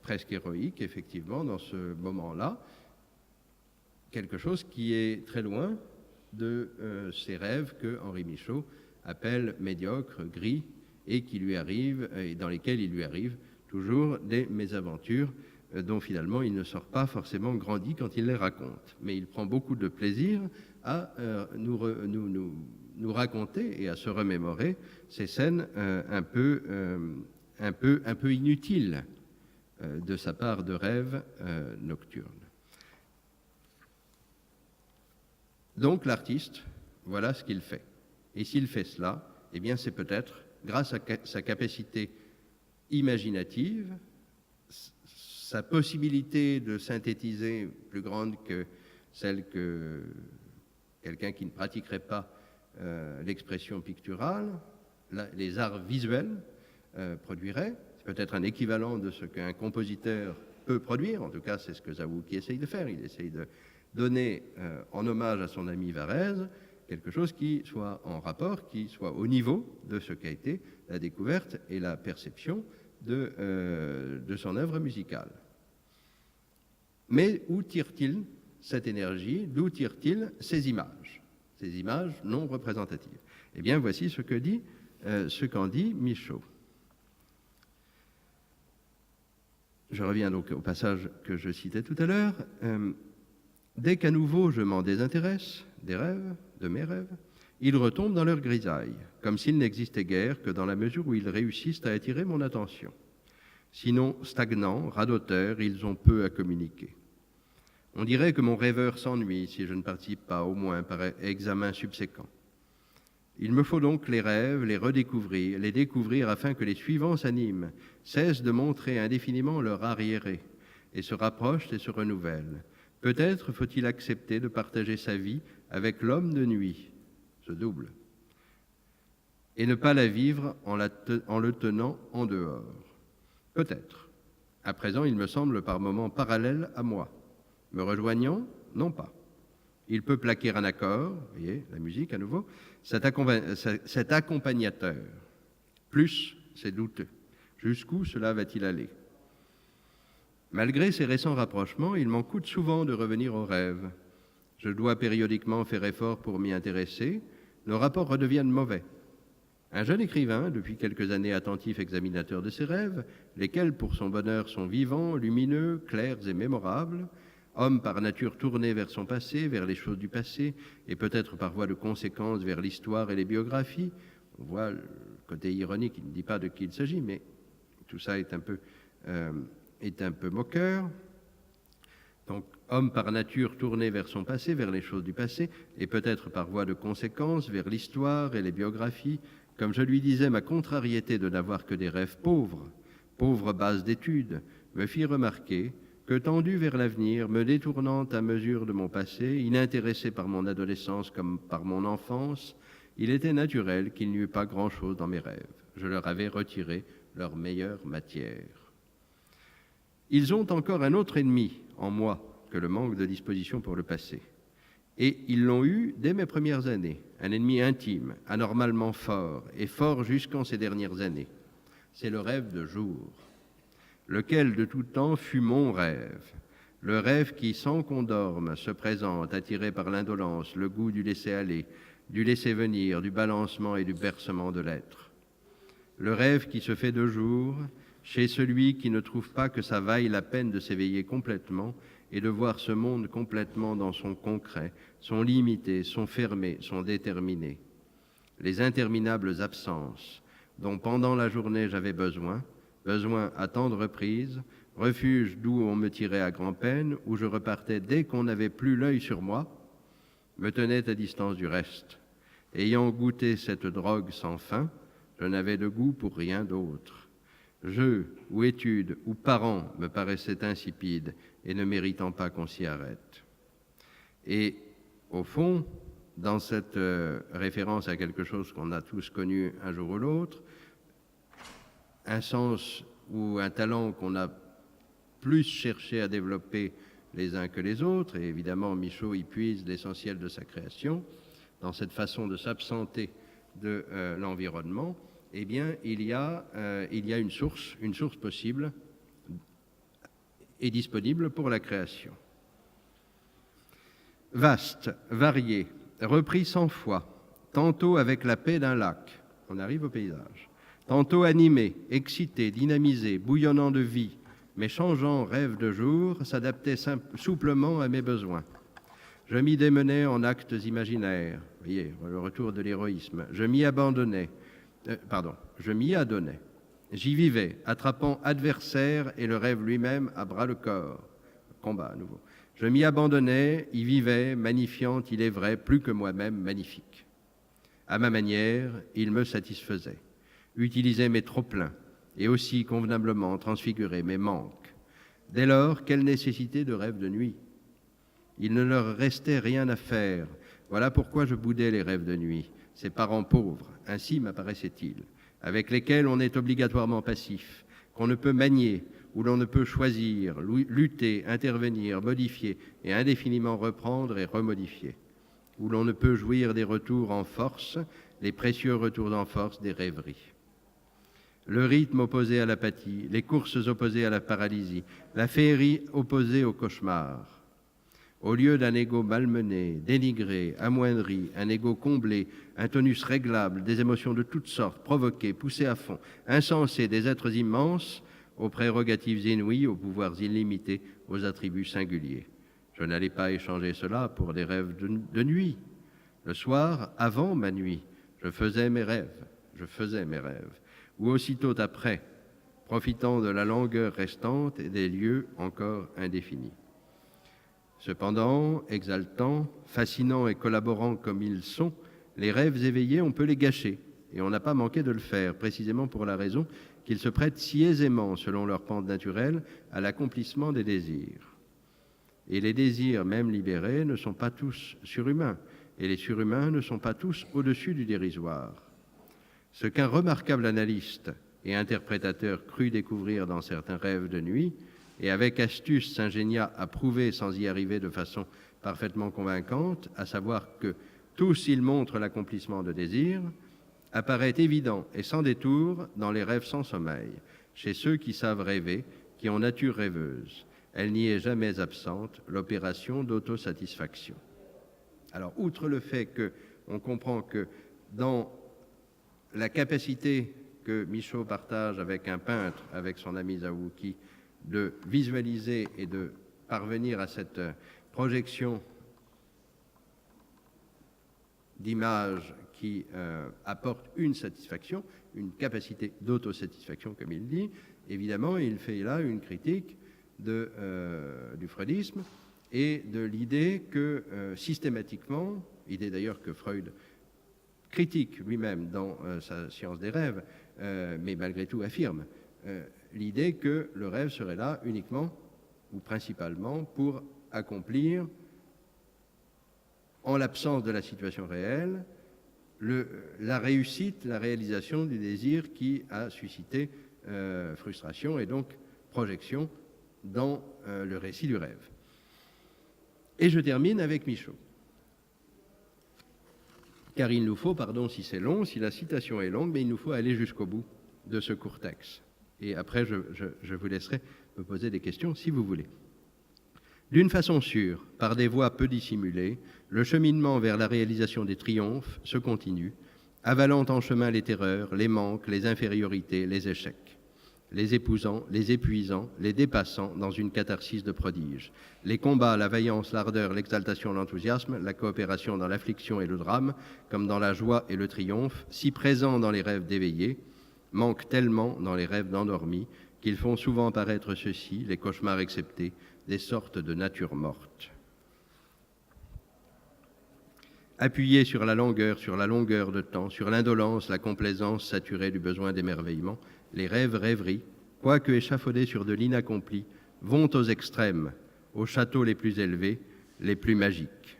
S1: presque héroïque, effectivement, dans ce moment-là, quelque chose qui est très loin de ces rêves que Henri Michaud appelle médiocres, gris, et dans lesquels il lui arrive toujours des mésaventures dont finalement il ne sort pas forcément grandi quand il les raconte. Mais il prend beaucoup de plaisir à nous raconter et à se remémorer ces scènes un peu inutiles de sa part de rêve nocturne. Donc l'artiste, voilà ce qu'il fait. Et s'il fait cela, eh bien c'est peut-être grâce à sa capacité imaginative, sa possibilité de synthétiser plus grande que celle que quelqu'un qui ne pratiquerait pas l'expression picturale, les arts visuels produiraient. C'est peut-être un équivalent de ce qu'un compositeur peut produire. En tout cas, c'est ce que Zawuki essaye de faire. Il essaye de donner en hommage à son ami Varèse quelque chose qui soit en rapport, qui soit au niveau de ce qu'a été la découverte et la perception de son œuvre musicale. Mais où tire-t-il cette énergie? D'où tire-t-il ces images non représentatives? Eh bien, voici ce qu'en dit Michaud. Je reviens donc au passage que je citais tout à l'heure. Dès qu'à nouveau je m'en désintéresse de mes rêves, ils retombent dans leur grisaille, comme s'ils n'existaient guère que dans la mesure où ils réussissent à attirer mon attention. Sinon stagnants, radoteurs, ils ont peu à communiquer. On dirait que mon rêveur s'ennuie si je ne participe pas, au moins par examen subséquent. Il me faut donc les rêves, les découvrir afin que les suivants s'animent, cessent de montrer indéfiniment leur arriéré, et se rapprochent et se renouvellent. Peut-être faut-il accepter de partager sa vie avec l'homme de nuit, ce double, et ne pas la vivre en le tenant en dehors. Peut-être. À présent, il me semble par moments parallèle à moi. Me rejoignant, non pas. Il peut plaquer un accord, vous voyez, la musique à nouveau, cet accompagnateur. Plus, c'est douteux. Jusqu'où cela va-t-il aller? Malgré ces récents rapprochements, il m'en coûte souvent de revenir aux rêves. Je dois périodiquement faire effort pour m'y intéresser. Nos rapports redeviennent mauvais. Un jeune écrivain, depuis quelques années attentif examinateur de ses rêves, lesquels pour son bonheur sont vivants, lumineux, clairs et mémorables, homme par nature tourné vers son passé, vers les choses du passé, et peut-être par voie de conséquence vers l'histoire et les biographies. On voit le côté ironique, il ne dit pas de qui il s'agit, mais tout ça est un peu moqueur. Donc, homme par nature tourné vers son passé, vers les choses du passé, et peut-être par voie de conséquence vers l'histoire et les biographies. Comme je lui disais, ma contrariété de n'avoir que des rêves pauvre base d'études, me fit remarquer que, tendu vers l'avenir, me détournant à mesure de mon passé, inintéressé par mon adolescence comme par mon enfance, il était naturel qu'il n'y eût pas grand-chose dans mes rêves. Je leur avais retiré leur meilleure matière. Ils ont encore un autre ennemi en moi que le manque de disposition pour le passé. Et ils l'ont eu dès mes premières années, un ennemi intime, anormalement fort, et fort jusqu'en ces dernières années. C'est le rêve de jour, lequel de tout temps fut mon rêve, le rêve qui, sans qu'on dorme, se présente, attiré par l'indolence, le goût du laisser-aller, du laisser-venir, du balancement et du bercement de l'être. Le rêve qui se fait de jour, chez celui qui ne trouve pas que ça vaille la peine de s'éveiller complètement et de voir ce monde complètement dans son concret, son limité, son fermé, son déterminé. Les interminables absences dont pendant la journée j'avais besoin à tant de reprises, refuge d'où on me tirait à grand-peine, où je repartais dès qu'on n'avait plus l'œil sur moi, me tenaient à distance du reste. Ayant goûté cette drogue sans fin, je n'avais de goût pour rien d'autre. Jeux ou études ou parents me paraissaient insipides et ne méritant pas qu'on s'y arrête. Et au fond, dans cette référence à quelque chose qu'on a tous connu un jour ou l'autre, un sens ou un talent qu'on a plus cherché à développer les uns que les autres, et évidemment Michaud y puise l'essentiel de sa création, dans cette façon de s'absenter de l'environnement, eh bien il y a une source possible et disponible pour la création. Vaste, varié, repris 100 fois, tantôt avec la paix d'un lac, on arrive au paysage, tantôt animé, excité, dynamisé, bouillonnant de vie, mais changeant rêve de jour, s'adaptait souplement à mes besoins. Je m'y démenais en actes imaginaires, vous voyez, le retour de l'héroïsme, je m'y adonnais. J'y vivais, attrapant adversaire et le rêve lui-même à bras le corps. Combat à nouveau. Je m'y abandonnais, y vivais, magnifiant, il est vrai, plus que moi-même magnifique. À ma manière, il me satisfaisait, utilisait mes trop-pleins et aussi convenablement transfigurait mes manques. Dès lors, quelle nécessité de rêve de nuit? Il ne leur restait rien à faire. Voilà pourquoi je boudais les rêves de nuit. Ces parents pauvres, ainsi m'apparaissait-il, avec lesquels on est obligatoirement passif, qu'on ne peut manier, où l'on ne peut choisir, lutter, intervenir, modifier et indéfiniment reprendre et remodifier, où l'on ne peut jouir des retours en force, les précieux retours en force des rêveries. Le rythme opposé à l'apathie, les courses opposées à la paralysie, la féerie opposée au cauchemar. Au lieu d'un ego malmené, dénigré, amoindri, un ego comblé, un tonus réglable, des émotions de toutes sortes, provoquées, poussées à fond, insensées, des êtres immenses, aux prérogatives inouïes, aux pouvoirs illimités, aux attributs singuliers. Je n'allais pas échanger cela pour des rêves de nuit. Le soir, avant ma nuit, je faisais mes rêves, ou aussitôt après, profitant de la langueur restante et des lieux encore indéfinis. Cependant, exaltants, fascinants et collaborants comme ils sont, les rêves éveillés, on peut les gâcher, et on n'a pas manqué de le faire, précisément pour la raison qu'ils se prêtent si aisément, selon leur pente naturelle, à l'accomplissement des désirs. Et les désirs, même libérés, ne sont pas tous surhumains, et les surhumains ne sont pas tous au-dessus du dérisoire. Ce qu'un remarquable analyste et interprétateur crut découvrir dans certains rêves de nuit, et avec astuce s'ingénia à prouver sans y arriver de façon parfaitement convaincante, à savoir que tous ils montrent l'accomplissement de désirs, apparaît évident et sans détour dans les rêves sans sommeil, chez ceux qui savent rêver, qui ont nature rêveuse. Elle n'y est jamais absente, l'opération d'autosatisfaction. Alors, outre le fait qu'on comprend que dans la capacité que Michaud partage avec un peintre, avec son ami Zawuki, de visualiser et de parvenir à cette projection d'image qui apporte une satisfaction, une capacité d'autosatisfaction, comme il dit, évidemment, il fait là une critique du freudisme et de l'idée que systématiquement, idée d'ailleurs que Freud critique lui-même dans sa science des rêves, mais malgré tout affirme, l'idée que le rêve serait là uniquement ou principalement pour accomplir, en l'absence de la situation réelle, la réussite, la réalisation du désir qui a suscité frustration et donc projection dans le récit du rêve. Et je termine avec Michaud. Car il nous faut, pardon si c'est long, si la citation est longue, mais il nous faut aller jusqu'au bout de ce court texte. Et après, je vous laisserai me poser des questions si vous voulez. D'une façon sûre, par des voies peu dissimulées, le cheminement vers la réalisation des triomphes se continue, avalant en chemin les terreurs, les manques, les infériorités, les échecs, les épousant, les épuisant, les dépassant dans une catharsis de prodige. Les combats, la vaillance, l'ardeur, l'exaltation, l'enthousiasme, la coopération dans l'affliction et le drame, comme dans la joie et le triomphe, si présents dans les rêves d'éveillés, manquent tellement dans les rêves d'endormis qu'ils font souvent paraître ceux-ci, les cauchemars exceptés, des sortes de nature morte. Appuyés sur la longueur de temps, sur l'indolence, la complaisance saturée du besoin d'émerveillement, les rêveries, quoique échafaudés sur de l'inaccompli, vont aux extrêmes, aux châteaux les plus élevés, les plus magiques.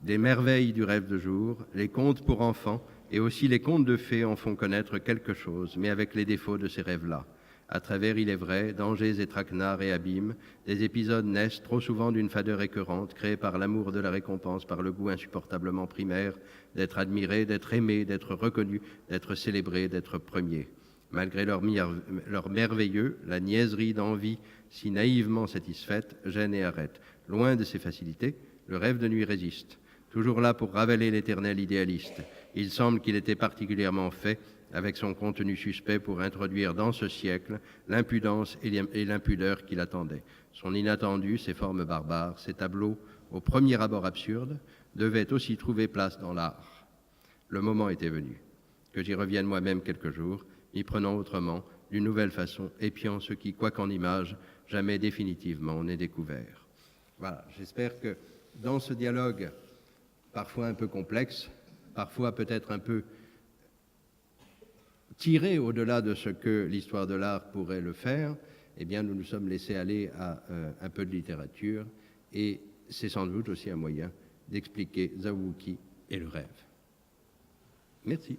S1: Des merveilles du rêve de jour, les contes pour enfants et aussi les contes de fées en font connaître quelque chose, mais avec les défauts de ces rêves-là. À travers, il est vrai, dangers et traquenards et abîmes, des épisodes naissent trop souvent d'une fadeur écœurante, créée par l'amour de la récompense, par le goût insupportablement primaire d'être admiré, d'être aimé, d'être reconnu, d'être célébré, d'être premier. Malgré leur merveilleux, la niaiserie d'envie si naïvement satisfaite gêne et arrête. Loin de ces facilités, le rêve de nuit résiste. Toujours là pour ravaler l'éternel idéaliste. Il semble qu'il était particulièrement fait avec son contenu suspect pour introduire dans ce siècle l'impudence et l'impudeur qui l'attendaient. Son inattendu, ses formes barbares, ses tableaux, au premier abord absurdes, devaient aussi trouver place dans l'art. Le moment était venu. Que j'y revienne moi-même quelques jours, m'y prenant autrement, d'une nouvelle façon, épiant ce qui, quoi qu'en image, jamais définitivement n'est découvert. Voilà, j'espère que dans ce dialogue, parfois un peu complexe, parfois peut-être un peu tiré au-delà de ce que l'histoire de l'art pourrait le faire, eh bien, nous nous sommes laissés aller à un peu de littérature, et c'est sans doute aussi un moyen d'expliquer Zawuki et le rêve. Merci.